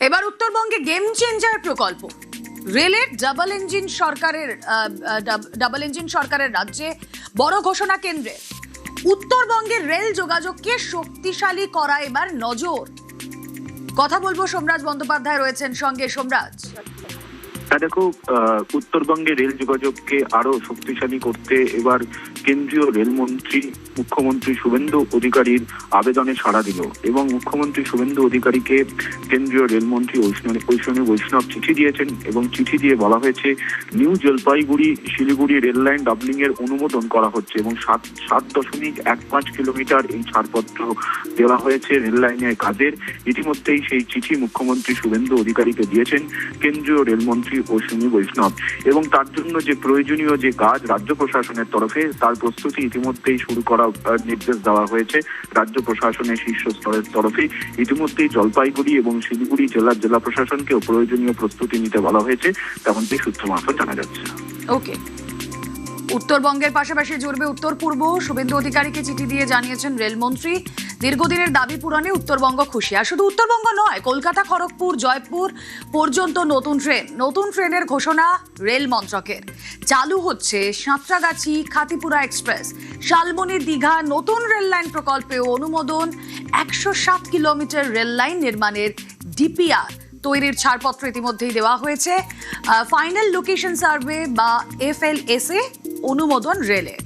এবার উত্তরবঙ্গে game changer প্রকল্প রেলের ডাবল ইঞ্জিন সরকারের রাজ্যে বড় ঘোষণা কেন্দ্রের। উত্তরবঙ্গের রেল যোগাযোগকে শক্তিশালী করা এবার নজর। কথা বলবো, সোমরাজ বন্দ্যোপাধ্যায় রয়েছেন সঙ্গে। সোমরাজ, দেখো, উত্তরবঙ্গে রেল যোগাযোগকে আরো শক্তিশালী করতে এবার কেন্দ্রীয় রেলমন্ত্রী মুখ্যমন্ত্রী শুভেন্দু অধিকারীর আবেদনে সাড়া দিল এবং মুখ্যমন্ত্রী শুভেন্দু অধিকারীকে কেন্দ্রীয় রেলমন্ত্রী ঐশ্বনী বৈষ্ণব চিঠি দিয়েছেন এবং চিঠি দিয়ে বলা হয়েছে new Jalpaiguri Siliguri rail line doubling এর অনুমোদন করা হচ্ছে এবং 7.15 কিলোমিটার এই ছাড়পত্র দেওয়া হয়েছে রেল লাইনের কাজের। ইতিমধ্যেই সেই চিঠি মুখ্যমন্ত্রী শুভেন্দু অধিকারীকে দিয়েছেন কেন্দ্রীয় রেলমন্ত্রী ঐশ্বনী বৈষ্ণব এবং তার জন্য যে প্রয়োজনীয় যে কাজ রাজ্য প্রশাসনের তরফে তার প্রস্তুতি ইতিমধ্যেই শুরু করা নির্দেশ দেওয়া হয়েছে রাজ্য প্রশাসনের শীর্ষ স্তরের তরফে। ইতিমধ্যেই জলপাইগুড়ি এবং শিলিগুড়ি জেলা প্রশাসনকেও প্রয়োজনীয় প্রস্তুতি নিতে বলা হয়েছে, তেমনটি সূত্র মারফত জানা যাচ্ছে। ওকে, উত্তরবঙ্গের পাশাপাশি জুড়বে উত্তর পূর্ব। শুভেন্দু অধিকারীকে চিঠি দিয়ে জানিয়েছেন রেলমন্ত্রী দীর্ঘদিনের দাবি পূরণে উত্তরবঙ্গ খুশি। আর শুধু উত্তরবঙ্গ নয়, কলকাতা খড়গপুর জয়পুর পর্যন্ত নতুন ট্রেনের ঘোষণা রেল মন্ত্রকের। চালু হচ্ছে সাঁতরাগাছি খাতিপুরা এক্সপ্রেস। শালবনী দীঘা নতুন রেল লাইন প্রকল্পেও অনুমোদন। 107 কিলোমিটার রেল লাইন নির্মাণের ডিপিআর তৈরির ছাড়পত্র ইতিমধ্যেই দেওয়া হয়েছে। ফাইনাল লোকেশন সার্ভে বা FLSA অনুমোদন রেলের।